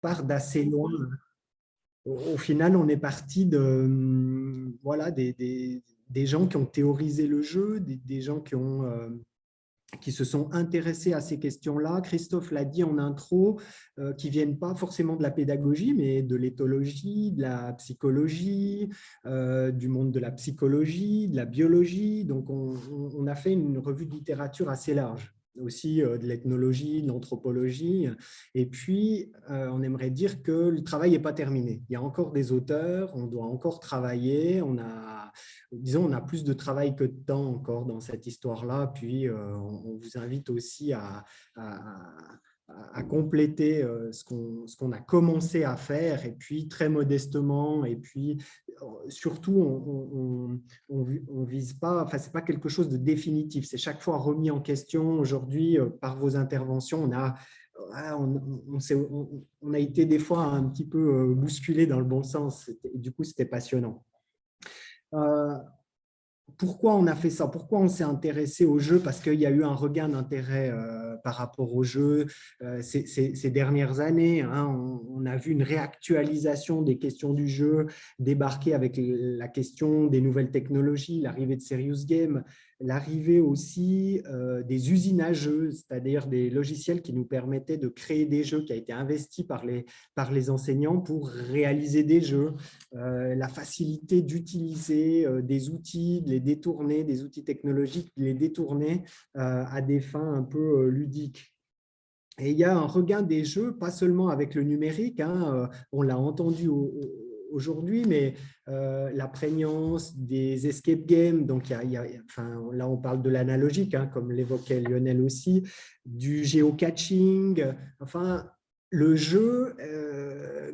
part d'assez loin. Au final, on est parti de, voilà, des gens qui ont théorisé le jeu, des gens qui se sont intéressés à ces questions-là. Christophe l'a dit en intro, qui ne viennent pas forcément de la pédagogie, mais de l'éthologie, de la psychologie, du monde de la psychologie, de la biologie. Donc, on a fait une revue de littérature assez large, aussi de l'ethnologie, de l'anthropologie. Et puis, on aimerait dire que le travail n'est pas terminé. Il y a encore des auteurs, on doit encore travailler, disons, on a plus de travail que de temps encore dans cette histoire-là. Puis, on vous invite aussi à compléter ce qu'on a commencé à faire, et puis très modestement, et puis surtout, on vise pas, enfin, c'est pas quelque chose de définitif, c'est chaque fois remis en question. Aujourd'hui, par vos interventions, on a été des fois un petit peu bousculé dans le bon sens, et du coup, c'était passionnant. Pourquoi on a fait ça? Pourquoi on s'est intéressé au jeu? Parce qu'il y a eu un regain d'intérêt par rapport au jeu ces dernières années. Hein. On a vu une réactualisation des questions du jeu débarquer avec la question des nouvelles technologies, l'arrivée de Serious Game, l'arrivée aussi des usines à jeux, c'est-à-dire des logiciels qui nous permettaient de créer des jeux, qui a été investi par les enseignants pour réaliser des jeux. La facilité d'utiliser des outils, de les détourner, des outils technologiques, de les détourner à des fins un peu ludiques. Et il y a un regain des jeux, pas seulement avec le numérique, hein, on l'a entendu aujourd'hui, mais la prégnance des escape games, donc enfin, là on parle de l'analogique, hein, comme l'évoquait Lionel aussi, du géocaching, enfin le jeu,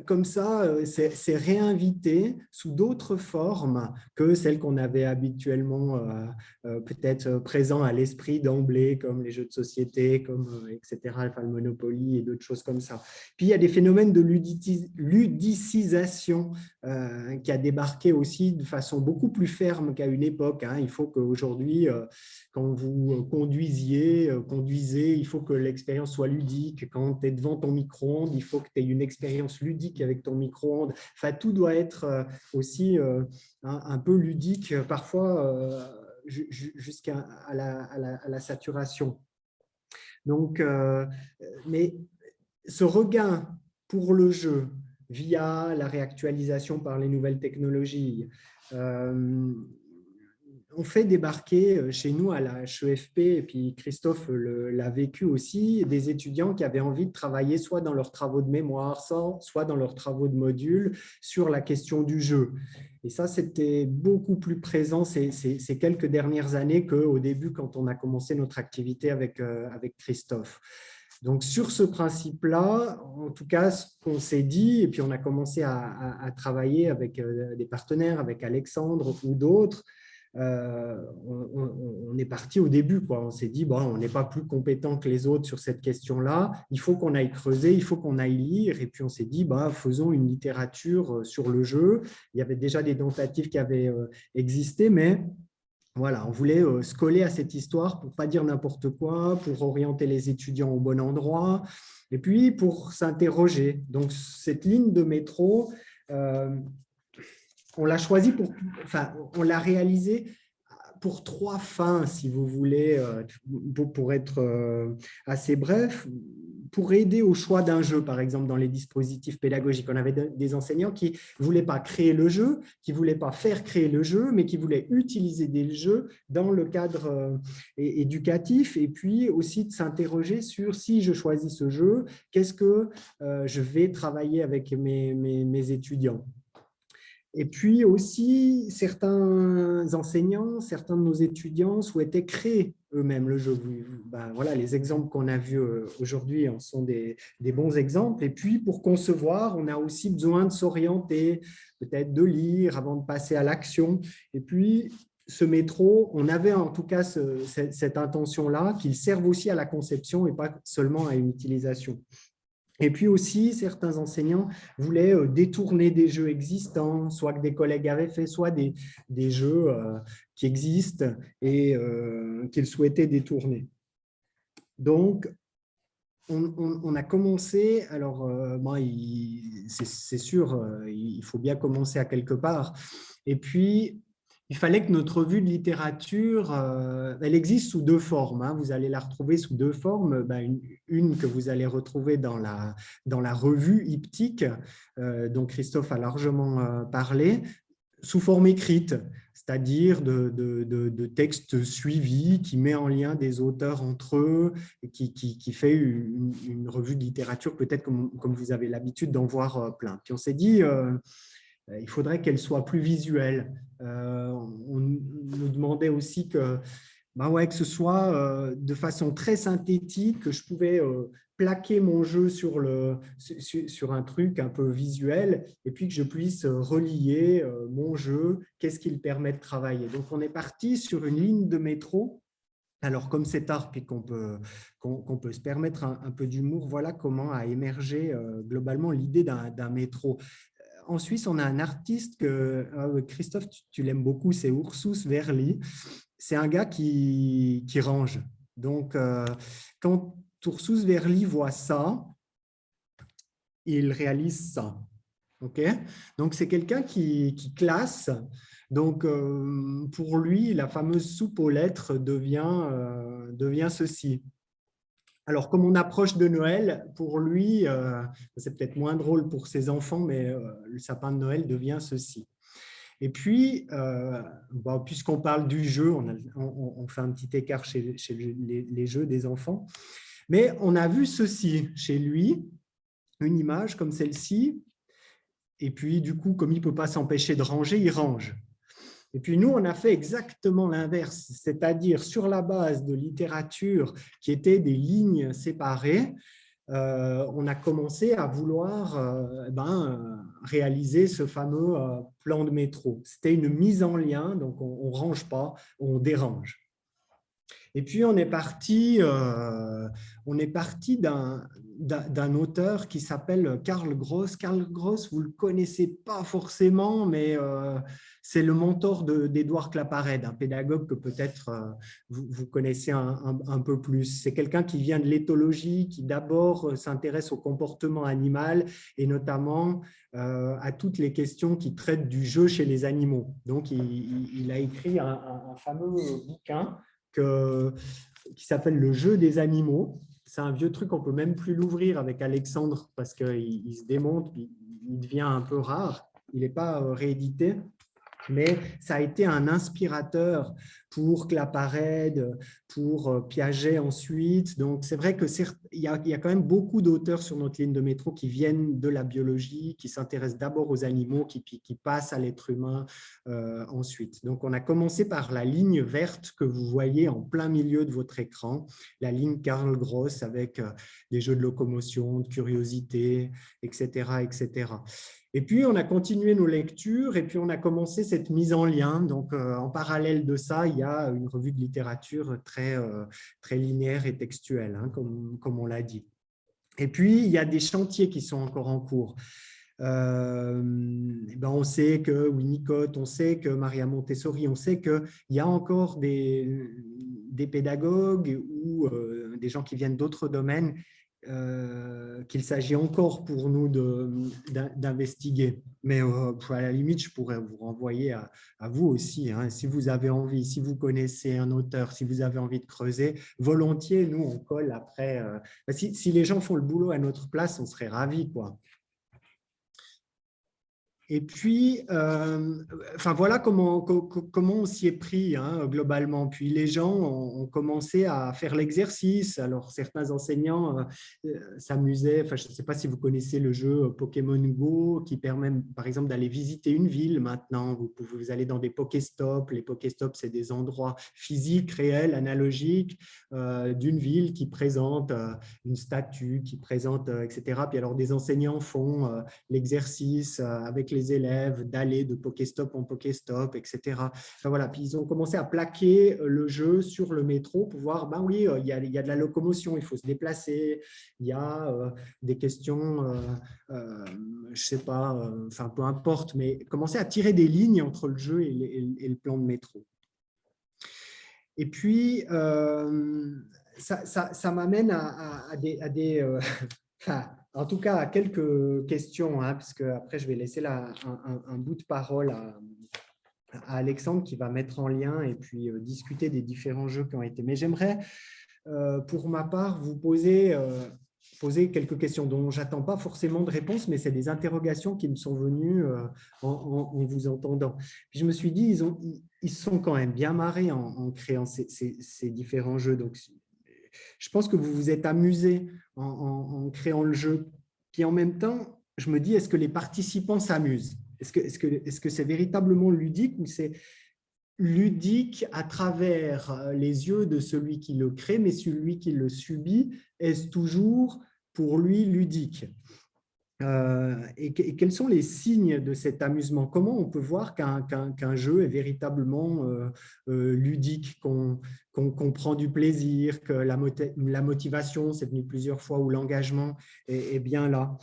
comme ça, s'est réinvité sous d'autres formes que celles qu'on avait habituellement peut-être présentes à l'esprit d'emblée, comme les jeux de société, comme, etc., enfin, le Monopoly et d'autres choses comme ça. Puis, il y a des phénomènes de ludicisation qui a débarqué aussi de façon beaucoup plus ferme qu'à une époque. Hein. Il faut qu'aujourd'hui, quand vous conduisez, il faut que l'expérience soit ludique. Quand tu es devant ton micro-ondes, il faut que tu aies une expérience ludique avec ton micro-ondes. Enfin, tout doit être aussi un peu ludique, parfois jusqu'à la saturation. Donc, mais ce regain pour le jeu via la réactualisation par les nouvelles technologies, on fait débarquer chez nous à la HEFP, et puis Christophe l'a vécu aussi, des étudiants qui avaient envie de travailler soit dans leurs travaux de mémoire, soit dans leurs travaux de module sur la question du jeu. Et ça, c'était beaucoup plus présent ces quelques dernières années qu'au début, quand on a commencé notre activité avec Christophe. Donc, sur ce principe-là, en tout cas, ce qu'on s'est dit, et puis on a commencé à travailler avec des partenaires, avec Alexandre ou d'autres, on est parti au début, quoi. On s'est dit, bon, on n'est pas plus compétent que les autres sur cette question-là, il faut qu'on aille creuser, il faut qu'on aille lire, et puis on s'est dit, bah, faisons une littérature sur le jeu. Il y avait déjà des tentatives qui avaient existé, mais voilà, on voulait se coller à cette histoire pour ne pas dire n'importe quoi, pour orienter les étudiants au bon endroit, et puis pour s'interroger. Donc, cette ligne de métro, on l'a choisie enfin, on l'a réalisée pour 3 fins, si vous voulez, pour être assez bref, pour aider au choix d'un jeu, par exemple, dans les dispositifs pédagogiques. On avait des enseignants qui ne voulaient pas créer le jeu, qui ne voulaient pas faire créer le jeu, mais qui voulaient utiliser des jeux dans le cadre éducatif, et puis aussi de s'interroger sur si je choisis ce jeu, qu'est-ce que je vais travailler avec mes étudiants. Et puis aussi, certains enseignants, certains de nos étudiants souhaitaient créer eux-mêmes le jeu. Ben, voilà, les exemples qu'on a vus aujourd'hui en sont des bons exemples. Et puis, pour concevoir, on a aussi besoin de s'orienter, peut-être de lire avant de passer à l'action. Et puis, ce métro, on avait en tout cas cette intention-là, qu'il serve aussi à la conception et pas seulement à une utilisation. Et puis aussi, certains enseignants voulaient détourner des jeux existants, soit que des collègues avaient fait, soit des jeux qui existent et qu'ils souhaitaient détourner. Donc, on a commencé, alors bon, c'est sûr, il faut bien commencer à quelque part. Et puis, il fallait que notre revue de littérature, elle existe sous deux formes, hein. Vous allez la retrouver sous deux formes. Ben, une que vous allez retrouver dans la revue Iptyque, dont Christophe a largement parlé, sous forme écrite, c'est-à-dire de textes suivis qui met en lien des auteurs entre eux, et qui fait une revue de littérature, peut-être comme vous avez l'habitude d'en voir plein. Puis on s'est dit, il faudrait qu'elle soit plus visuelle. On nous demandait aussi que, ben ouais, que ce soit de façon très synthétique, que je pouvais plaquer mon jeu sur un truc un peu visuel et puis que je puisse relier mon jeu, qu'est-ce qui le permet de travailler. Donc, on est parti sur une ligne de métro. Alors, comme c'est tard, puis qu'on peut se permettre un peu d'humour, voilà comment a émergé globalement l'idée d'un métro. En Suisse, on a un artiste que, Christophe, tu l'aimes beaucoup, c'est Ursus Verli. C'est un gars qui range. Donc, quand Ursus Verli voit ça, il réalise ça. Okay. Donc, c'est quelqu'un qui classe. Donc, pour lui, la fameuse soupe aux lettres devient ceci. Alors, comme on approche de Noël, pour lui, c'est peut-être moins drôle pour ses enfants, mais le sapin de Noël devient ceci. Et puis, bon, puisqu'on parle du jeu, on fait un petit écart chez les jeux des enfants, mais on a vu ceci chez lui, une image comme celle-ci, et puis du coup, comme il ne peut pas s'empêcher de ranger, il range. Et puis nous, on a fait exactement l'inverse, c'est-à-dire sur la base de littérature qui était des lignes séparées, on a commencé à vouloir réaliser ce fameux plan de métro. C'était une mise en lien, donc on ne range pas, on dérange. Et puis, on est parti d'un auteur qui s'appelle Karl Gross. Karl Gross, vous ne le connaissez pas forcément, mais c'est le mentor d'Édouard Claparède, un pédagogue que peut-être vous connaissez un peu plus. C'est quelqu'un qui vient de l'éthologie, qui d'abord s'intéresse au comportement animal et notamment à toutes les questions qui traitent du jeu chez les animaux. Donc, il a écrit un fameux bouquin qui s'appelle Le jeu des animaux. C'est un vieux truc, on ne peut même plus l'ouvrir avec Alexandre parce qu'il se démonte, il devient un peu rare, il n'est pas réédité. Mais ça a été un inspirateur pour Claparède, pour Piaget ensuite. Donc, c'est vrai qu'il y a quand même beaucoup d'auteurs sur notre ligne de métro qui viennent de la biologie, qui s'intéressent d'abord aux animaux, qui passent à l'être humain ensuite. Donc, on a commencé par la ligne verte que vous voyez en plein milieu de votre écran, la ligne Karl Gross avec des jeux de locomotion, de curiosité, etc., etc. Et puis, on a continué nos lectures et puis on a commencé cette mise en lien. Donc, en parallèle de ça, il y a une revue de littérature très linéaire et textuelle, hein, comme on l'a dit. Et puis, il y a des chantiers qui sont encore en cours. On sait que Winnicott, on sait que Maria Montessori, on sait qu'il y a encore des pédagogues ou des gens qui viennent d'autres domaines qu'il s'agit encore pour nous d'investiguer. Mais à la limite, je pourrais vous renvoyer à vous aussi. Hein. Si vous avez envie, si vous connaissez un auteur, si vous avez envie de creuser, volontiers, nous, on colle après. Si les gens font le boulot à notre place, on serait ravis, quoi. Et puis, voilà comment on s'y est pris, hein, globalement. Puis les gens ont commencé à faire l'exercice. Alors, certains enseignants s'amusaient. Je ne sais pas si vous connaissez le jeu Pokémon Go qui permet, par exemple, d'aller visiter une ville maintenant. Vous allez dans des Pokéstops. Les Pokéstops, c'est des endroits physiques, réels, analogiques d'une ville qui présente une statue, qui présente, etc. Puis alors, des enseignants font l'exercice avec les élèves d'aller de Pokéstop en Pokéstop, etc. Voilà. Puis ils ont commencé à plaquer le jeu sur le métro pour voir, ben oui, il y a de la locomotion, il faut se déplacer, il y a des questions, je ne sais pas, peu importe, mais commencer à tirer des lignes entre le jeu et le plan de métro. Et puis, ça m'amène à des enfin, en tout cas à quelques questions, hein, parce que après je vais laisser un bout de parole à Alexandre qui va mettre en lien et puis discuter des différents jeux qui ont été. Mais j'aimerais, pour ma part, vous poser quelques questions dont j'attends pas forcément de réponse, mais c'est des interrogations qui me sont venues en vous entendant. Puis je me suis dit, ils se sont quand même bien marrés en créant ces différents jeux. Donc, je pense que vous vous êtes amusé en créant le jeu. Puis en même temps, je me dis, est-ce que les participants s'amusent? Est-ce que c'est véritablement ludique ou c'est ludique à travers les yeux de celui qui le crée, mais celui qui le subit, est-ce toujours pour lui ludique? Et quels sont les signes de cet amusement? Comment on peut voir qu'un jeu est véritablement ludique, qu'on prend du plaisir, que la motivation, c'est venu plusieurs fois, ou l'engagement est bien là?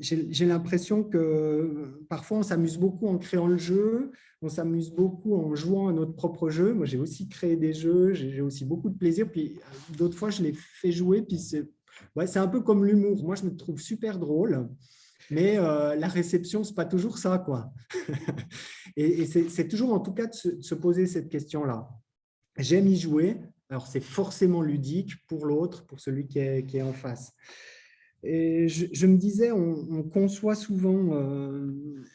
J'ai l'impression que parfois on s'amuse beaucoup en créant le jeu, on s'amuse beaucoup en jouant à notre propre jeu. Moi, j'ai aussi créé des jeux, j'ai aussi beaucoup de plaisir. Puis d'autres fois, je les fais jouer, puis c'est un peu comme l'humour. Moi, je me trouve super drôle, mais la réception, ce n'est pas toujours ça, quoi. Et c'est toujours, en tout cas, de se poser cette question-là. J'aime y jouer. Alors, c'est forcément ludique pour l'autre, pour celui qui est en face. Et je me disais, on conçoit souvent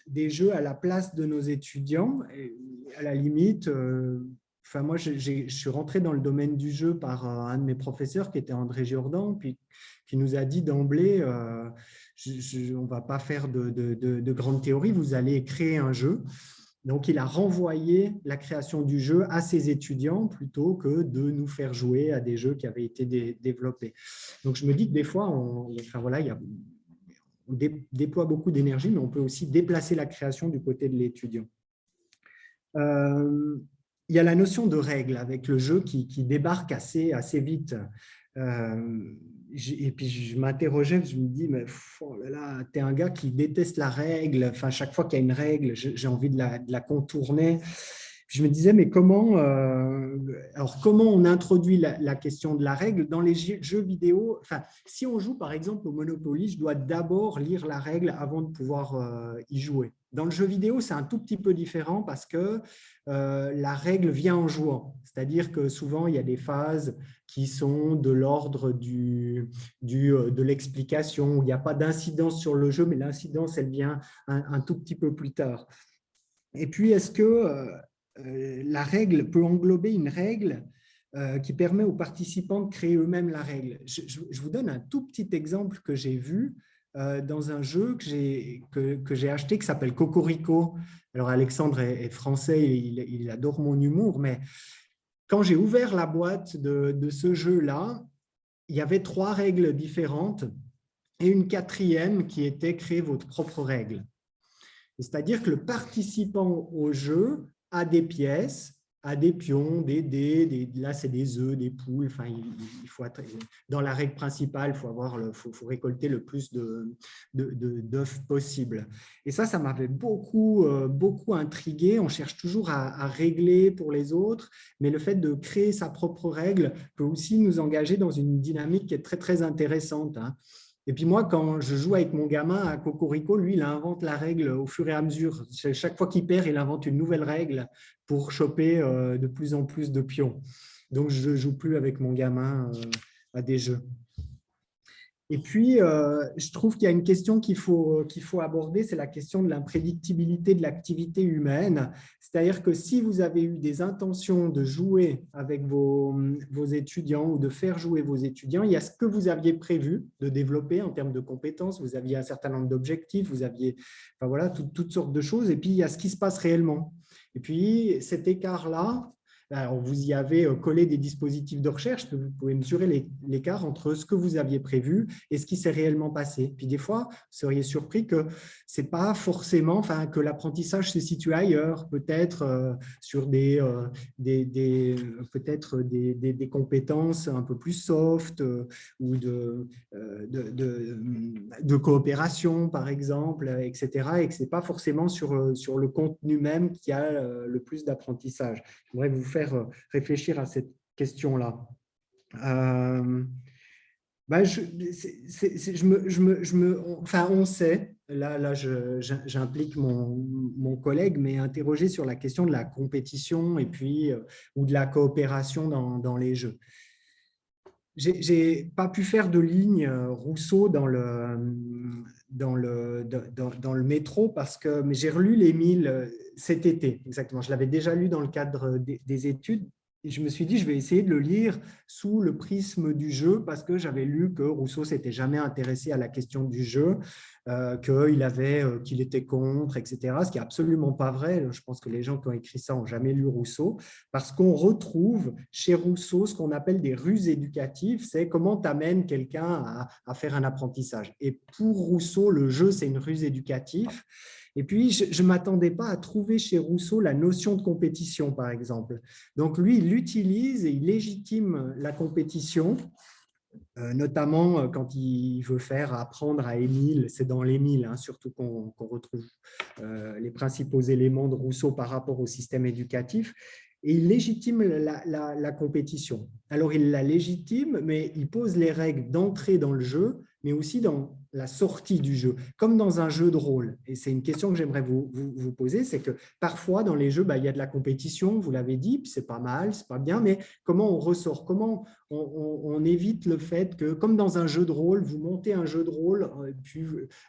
des jeux à la place de nos étudiants. Et à la limite, enfin moi, je suis rentré dans le domaine du jeu par un de mes professeurs qui était André Jourdan, puis qui nous a dit d'emblée, on ne va pas faire de grandes théories, vous allez créer un jeu. Donc, il a renvoyé la création du jeu à ses étudiants plutôt que de nous faire jouer à des jeux qui avaient été développés. Donc, je me dis que des fois, on déploie beaucoup d'énergie, mais on peut aussi déplacer la création du côté de l'étudiant. Il y a la notion de règle avec le jeu qui débarque assez vite. Et puis je m'interrogeais, je me dis, mais oh là là, t'es un gars qui déteste la règle. Enfin, chaque fois qu'il y a une règle, j'ai envie de la contourner. Je me disais, mais comment on introduit la question de la règle dans les jeux vidéo? Enfin, si on joue par exemple au Monopoly, je dois d'abord lire la règle avant de pouvoir y jouer. Dans le jeu vidéo, c'est un tout petit peu différent parce que la règle vient en jouant. C'est-à-dire que souvent, il y a des phases qui sont de l'ordre de l'explication, où il n'y a pas d'incidence sur le jeu, mais l'incidence, elle vient un tout petit peu plus tard. Et puis, est-ce que la règle peut englober une règle qui permet aux participants de créer eux-mêmes la règle? Je vous donne un tout petit exemple que j'ai vu dans un jeu que j'ai acheté qui s'appelle Cocorico. Alors, Alexandre est français, il adore mon humour, mais quand j'ai ouvert la boîte de ce jeu-là, il y avait 3 règles différentes et une 4e qui était créer votre propre règle. C'est-à-dire que le participant au jeu a des pièces, a des pions, des dés, là c'est des œufs, des poules. Enfin, il faut dans la règle principale, faut récolter le plus d'œufs possible. Et ça m'avait beaucoup intrigué. On cherche toujours à régler pour les autres, mais le fait de créer sa propre règle peut aussi nous engager dans une dynamique qui est très très intéressante, hein. Et puis moi, quand je joue avec mon gamin à Cocorico, lui, il invente la règle au fur et à mesure. Chaque fois qu'il perd, il invente une nouvelle règle pour choper de plus en plus de pions. Donc, je ne joue plus avec mon gamin à des jeux. Et puis, je trouve qu'il y a une question qu'il faut aborder, c'est la question de l'imprédictibilité de l'activité humaine. C'est-à-dire que si vous avez eu des intentions de jouer avec vos étudiants ou de faire jouer vos étudiants, il y a ce que vous aviez prévu de développer en termes de compétences, vous aviez un certain nombre d'objectifs, vous aviez toutes sortes de choses, et puis il y a ce qui se passe réellement. Et puis, cet écart-là, alors, vous y avez collé des dispositifs de recherche, vous pouvez mesurer l'écart entre ce que vous aviez prévu et ce qui s'est réellement passé. Puis des fois, vous seriez surpris que c'est pas forcément, que l'apprentissage se situe ailleurs, peut-être sur peut-être des compétences un peu plus soft ou de coopération, par exemple, etc. Et que c'est pas forcément sur le contenu même qui a le plus d'apprentissage. J'aimerais vous faire réfléchir à cette question-là. Ben, enfin, on sait, là j'implique mon collègue, mais interroger sur la question de la compétition et puis, ou de la coopération dans les jeux. J'ai pas pu faire de ligne Rousseau dans le métro mais j'ai relu l'Émile cet été, exactement. Je l'avais déjà lu dans le cadre des études. Et je me suis dit, je vais essayer de le lire sous le prisme du jeu parce que j'avais lu que Rousseau s'était jamais intéressé à la question du jeu, qu'il était contre, etc. Ce qui n'est absolument pas vrai. Je pense que les gens qui ont écrit ça n'ont jamais lu Rousseau parce qu'on retrouve chez Rousseau ce qu'on appelle des ruses éducatives. C'est comment tu amènes quelqu'un à faire un apprentissage. Et pour Rousseau, le jeu, c'est une ruse éducative. Et puis, je ne m'attendais pas à trouver chez Rousseau la notion de compétition, par exemple. Donc, lui, il l'utilise et il légitime la compétition, notamment quand il veut faire apprendre à Émile, c'est dans l'Émile, hein, surtout qu'on retrouve les principaux éléments de Rousseau par rapport au système éducatif. Et il légitime la compétition. Alors, il la légitime, mais il pose les règles d'entrée dans le jeu, mais aussi dans la sortie du jeu, comme dans un jeu de rôle. Et c'est une question que j'aimerais vous poser, c'est que parfois, dans les jeux, il y a de la compétition, vous l'avez dit, puis c'est pas mal, c'est pas bien, mais comment on ressort? Comment on évite le fait que, comme dans un jeu de rôle, vous montez un jeu de rôle, puis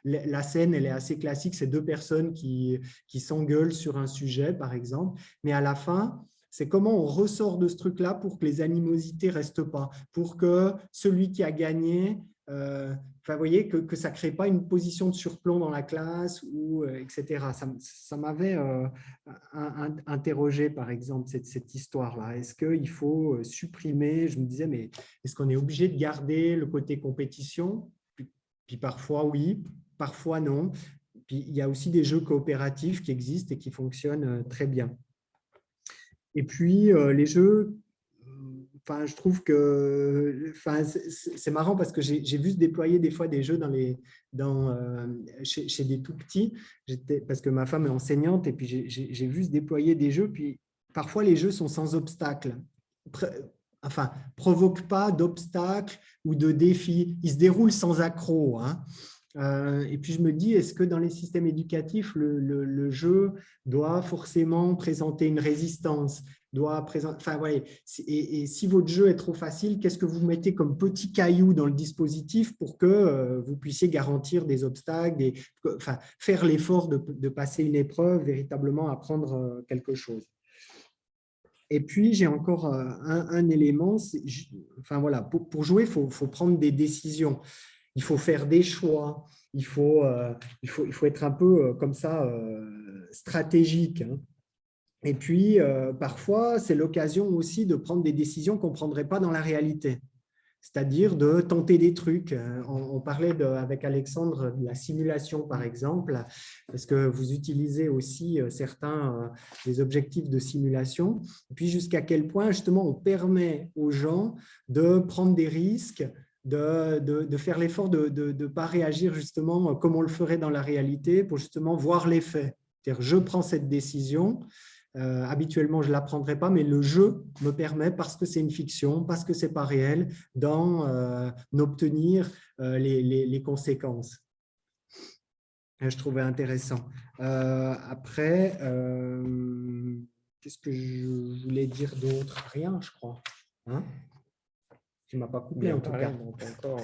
la scène, elle est assez classique, c'est deux personnes qui s'engueulent sur un sujet, par exemple, mais à la fin, c'est comment on ressort de ce truc-là pour que les animosités ne restent pas, pour que celui qui a gagné, vous voyez, que ça ne crée pas une position de surplomb dans la classe, etc. Ça m'avait interrogé, par exemple, cette histoire-là. Est-ce qu'il faut supprimer, je me disais, mais est-ce qu'on est obligé de garder le côté compétition? Puis parfois, oui, parfois, non. Puis il y a aussi des jeux coopératifs qui existent et qui fonctionnent très bien. Et puis, les jeux, je trouve que c'est marrant parce que j'ai vu se déployer des fois des jeux chez des tout petits, parce que ma femme est enseignante, et puis j'ai vu se déployer des jeux, puis parfois les jeux sont sans obstacle, provoquent pas d'obstacles ou de défis, ils se déroulent sans accroc, hein. Et puis je me dis, est-ce que dans les systèmes éducatifs, le jeu doit forcément présenter une résistance, et si votre jeu est trop facile, qu'est-ce que vous mettez comme petit caillou dans le dispositif pour que vous puissiez garantir des obstacles, faire l'effort de passer une épreuve, véritablement apprendre quelque chose. Et puis, j'ai encore un élément, pour jouer, il faut prendre des décisions. Il faut faire des choix, il faut être un peu comme ça stratégique, hein. Et puis, parfois, c'est l'occasion aussi de prendre des décisions qu'on ne prendrait pas dans la réalité, c'est-à-dire de tenter des trucs. On parlait avec Alexandre de la simulation, par exemple, parce que vous utilisez aussi certains des objectifs de simulation. Et puis, jusqu'à quel point, justement, on permet aux gens de prendre des risques, de faire l'effort de ne pas réagir justement comme on le ferait dans la réalité pour justement voir l'effet. C'est-à-dire, je prends cette décision, habituellement je ne la prendrais pas, mais le jeu me permet, parce que c'est une fiction, parce que ce n'est pas réel, d'en obtenir les conséquences. Je trouvais intéressant. Après, qu'est-ce que je voulais dire d'autre? Rien, je crois. Hein? Tu ne m'as pas coupé, en tout cas. Encore.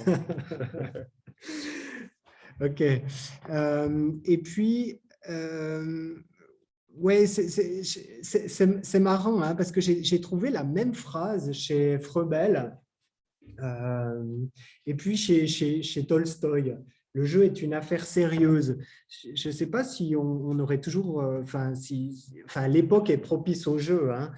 OK. Et puis, ouais, c'est marrant, hein, parce que j'ai trouvé la même phrase chez Froebel et puis chez Tolstoï. Le jeu est une affaire sérieuse. Je ne sais pas si on aurait toujours… l'époque est propice au jeu, hein,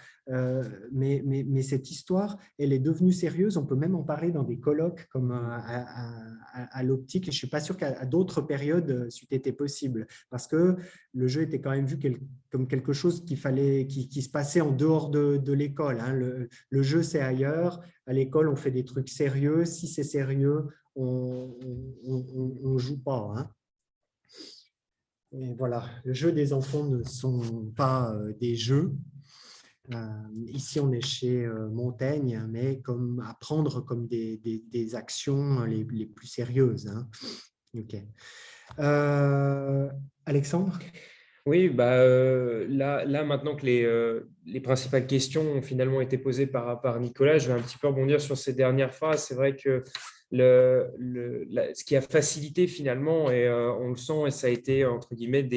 mais cette histoire, elle est devenue sérieuse. On peut même en parler dans des colloques comme à l'optique. Et je ne suis pas sûr qu'à d'autres périodes, c'eût été possible. Parce que le jeu était quand même vu comme quelque chose qui se passait en dehors de l'école, hein. Le jeu, c'est ailleurs. À l'école, on fait des trucs sérieux. Si c'est sérieux, on ne joue pas, hein. Et voilà, le jeu des enfants ne sont pas des jeux. Ici, on est chez Montaigne, mais comme à prendre comme des actions les plus sérieuses. Hein. OK. Alexandre? Oui, là, maintenant que les principales questions ont finalement été posées par Nicolas, je vais un petit peu rebondir sur ces dernières phrases. C'est vrai que ce qui a facilité finalement, et on le sent, et ça a été entre guillemets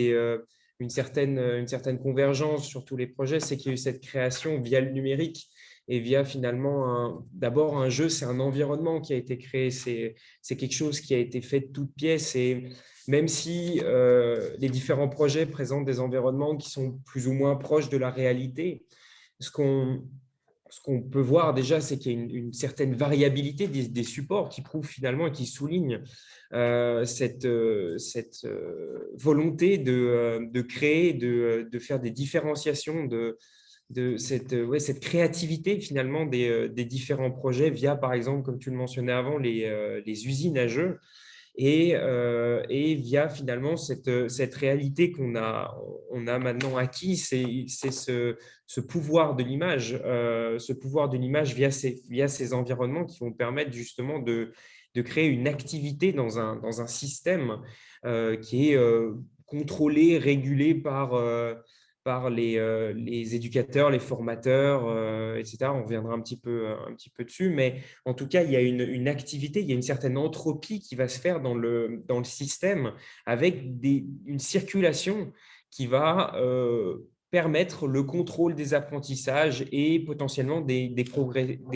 une certaine convergence sur tous les projets, c'est qu'il y a eu cette création via le numérique et via finalement d'abord un jeu, c'est un environnement qui a été créé, c'est quelque chose qui a été fait de toutes pièces. Et même si les différents projets présentent des environnements qui sont plus ou moins proches de la réalité, ce qu'on ce qu'on peut voir déjà, c'est qu'il y a une certaine variabilité des supports qui prouvent finalement et qui soulignent cette volonté de créer, de faire des différenciations, de cette créativité finalement des différents projets via, par exemple, comme tu le mentionnais avant, les usines à jeux et via finalement cette réalité on a maintenant acquis, c'est ce pouvoir de l'image, via ces environnements qui vont permettre justement de créer une activité dans un système qui est contrôlé, régulé par les éducateurs, les formateurs, etc. On reviendra un petit peu dessus, mais en tout cas, il y a une activité, il y a une certaine entropie qui va se faire dans le système avec une circulation qui va permettre le contrôle des apprentissages et potentiellement des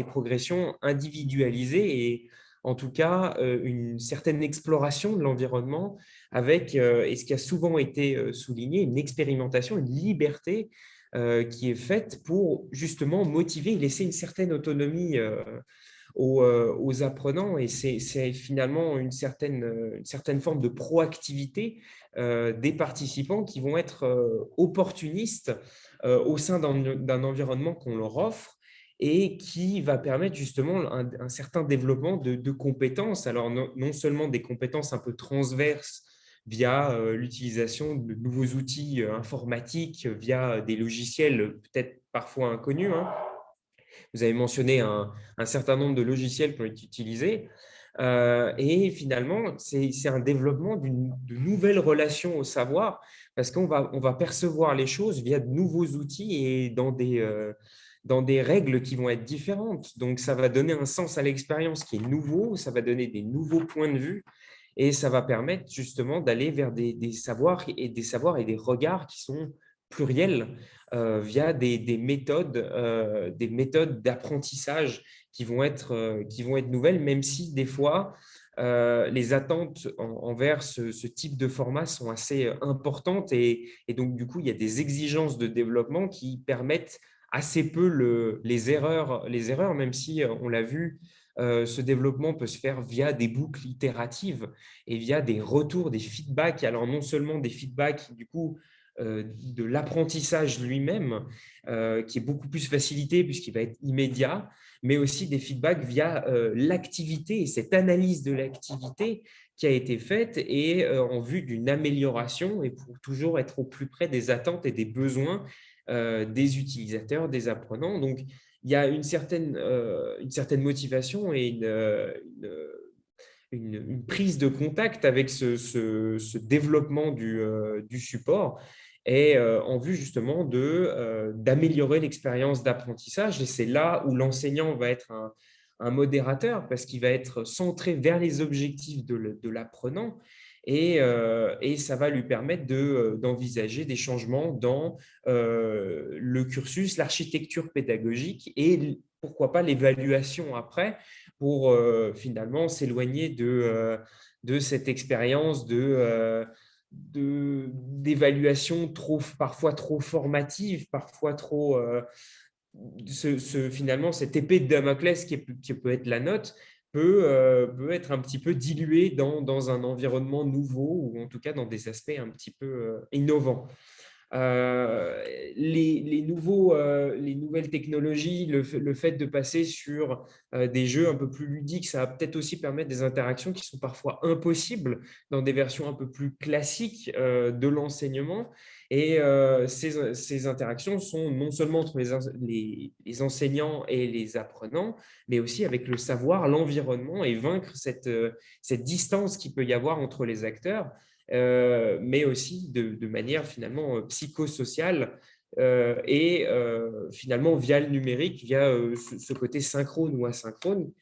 progressions individualisées et en tout cas une certaine exploration de l'environnement avec, et ce qui a souvent été souligné, une expérimentation, une liberté qui est faite pour justement motiver et laisser une certaine autonomie aux apprenants. Et c'est finalement une certaine forme de proactivité des participants qui vont être opportunistes au sein d'un environnement qu'on leur offre et qui va permettre justement un certain développement de compétences. Alors non seulement des compétences un peu transverses via l'utilisation de nouveaux outils informatiques, via des logiciels peut-être parfois inconnus, hein. Vous avez mentionné un certain nombre de logiciels qui ont été utilisés. Et finalement, c'est un développement de nouvelles relations au savoir parce on va percevoir les choses via de nouveaux outils et dans des règles qui vont être différentes. Donc, ça va donner un sens à l'expérience qui est nouveau, ça va donner des nouveaux points de vue et ça va permettre justement d'aller vers des savoirs et des regards qui sont pluriels via des méthodes d'apprentissage qui vont être nouvelles, même si des fois, les attentes envers ce type de format sont assez importantes et donc, du coup, il y a des exigences de développement qui permettent assez peu les erreurs, même si on l'a vu, ce développement peut se faire via des boucles itératives et via des retours, des feedbacks. Alors, non seulement des feedbacks, du coup, de l'apprentissage lui-même, qui est beaucoup plus facilité puisqu'il va être immédiat, mais aussi des feedbacks via l'activité et cette analyse de l'activité qui a été faite et en vue d'une amélioration et pour toujours être au plus près des attentes et des besoins des utilisateurs, des apprenants. Donc, il y a une certaine motivation et une prise de contact avec ce développement du support et en vue justement d'améliorer l'expérience d'apprentissage. Et c'est là où l'enseignant va être un modérateur parce qu'il va être centré vers les objectifs de l'apprenant et ça va lui permettre d'envisager des changements dans le cursus, l'architecture pédagogique et pourquoi pas l'évaluation après pour finalement s'éloigner de cette expérience d'évaluation parfois trop formative, parfois trop finalement cette épée de Damoclès qui peut être la note peut être un petit peu diluée dans un environnement nouveau ou en tout cas dans des aspects un petit peu innovants. Les nouvelles technologies, le fait de passer sur des jeux un peu plus ludiques, ça va peut-être aussi permettre des interactions qui sont parfois impossibles dans des versions un peu plus classiques de l'enseignement. Et ces interactions sont non seulement entre les enseignants et les apprenants, mais aussi avec le savoir, l'environnement, et vaincre cette distance qu'il peut y avoir entre les acteurs, mais aussi de manière finalement psychosociale, et finalement via le numérique, via ce côté synchrone ou asynchrone,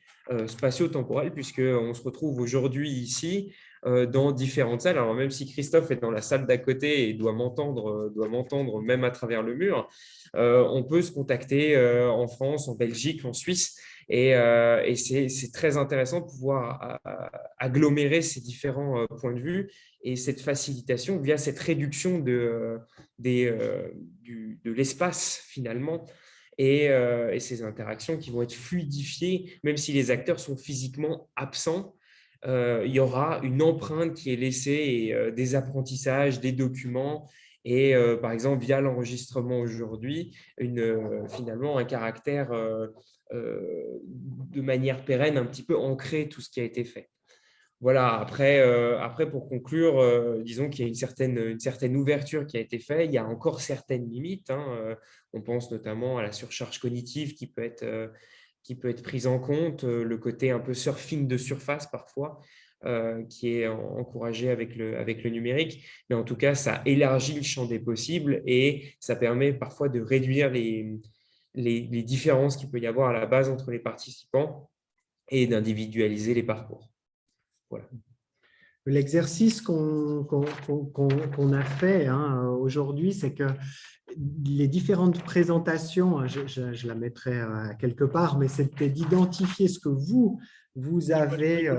spatio-temporel, puisqu'on se retrouve aujourd'hui ici dans différentes salles. Alors même si Christophe est dans la salle d'à côté et doit m'entendre même à travers le mur, on peut se contacter en France, en Belgique, en Suisse, et c'est très intéressant de pouvoir agglomérer ces différents points de vue et cette facilitation via cette réduction de l'espace finalement, et ces interactions qui vont être fluidifiées, même si les acteurs sont physiquement absents. Il y aura une empreinte qui est laissée, et des apprentissages, des documents, et par exemple via l'enregistrement aujourd'hui, finalement un caractère de manière pérenne, un petit peu ancré tout ce qui a été fait. Voilà, après, pour conclure, disons qu'il y a une certaine ouverture qui a été faite. Il y a encore certaines limites, hein. On pense notamment à la surcharge cognitive qui peut être prise en compte, le côté un peu surfing de surface parfois, qui est encouragé avec le numérique. Mais en tout cas, ça élargit le champ des possibles et ça permet parfois de réduire les différences qu'il peut y avoir à la base entre les participants et d'individualiser les parcours. Voilà. L'exercice qu'on a fait aujourd'hui, c'est que les différentes présentations, je la mettrai quelque part, mais c'était d'identifier ce que vous avez…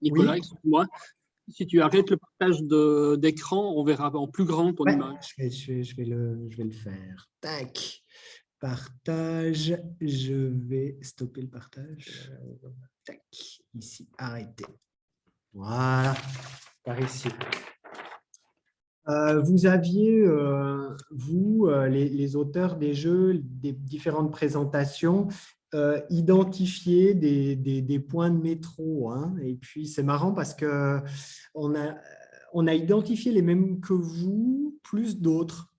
Nicolas, oui, excuse-moi. Si tu arrêtes le partage d'écran, on verra en plus grand ton ouais, image. je vais le faire. Tac, partage, je vais stopper le partage. Tac, ici, arrêter. Voilà, par ici. Vous aviez, les auteurs des jeux, des différentes présentations, identifié des points de métro, hein. Et puis, c'est marrant parce qu'on a identifié les mêmes que vous, plus d'autres.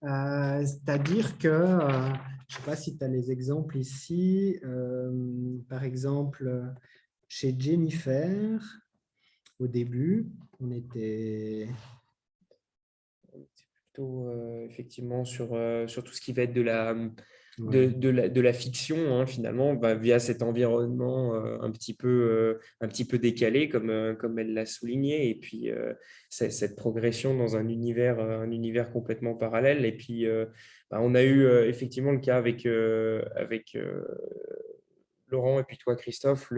C'est-à-dire que, je ne sais pas si tu as les exemples ici, par exemple, chez Jennifer, au début, on était… Plutôt effectivement sur tout ce qui va être de la fiction, hein, finalement, via cet environnement un petit peu décalé, comme elle l'a souligné, et puis cette progression dans un univers complètement parallèle. Et puis, on a eu effectivement le cas avec Laurent et puis toi, Christophe,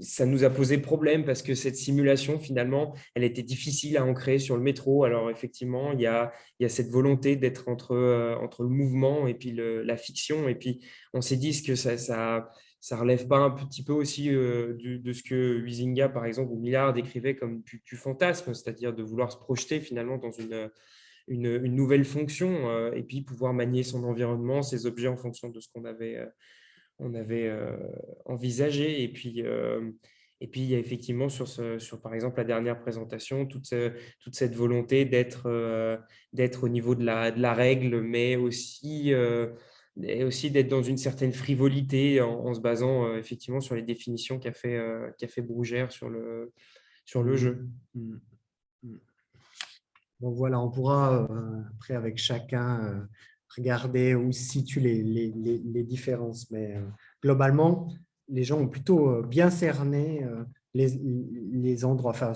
ça nous a posé problème parce que cette simulation, finalement, elle était difficile à ancrer sur le métro. Alors, effectivement, il y a cette volonté d'être entre le mouvement et puis la fiction. Et puis, on s'est dit que ça relève pas un petit peu aussi de ce que Huizinga, par exemple, ou Millard décrivait comme du fantasme, c'est-à-dire de vouloir se projeter finalement dans une nouvelle fonction, et puis pouvoir manier son environnement, ses objets en fonction de ce qu'on avait envisagé. Et puis, il y a effectivement sur par exemple, la dernière présentation, toute cette volonté d'être au niveau de la règle, mais aussi d'être dans une certaine frivolité en se basant effectivement sur les définitions qu'a fait Brougère sur le jeu. Donc voilà, on pourra après avec chacun regarder où se situent les différences. Mais globalement, les gens ont plutôt bien cerné les endroits. Enfin,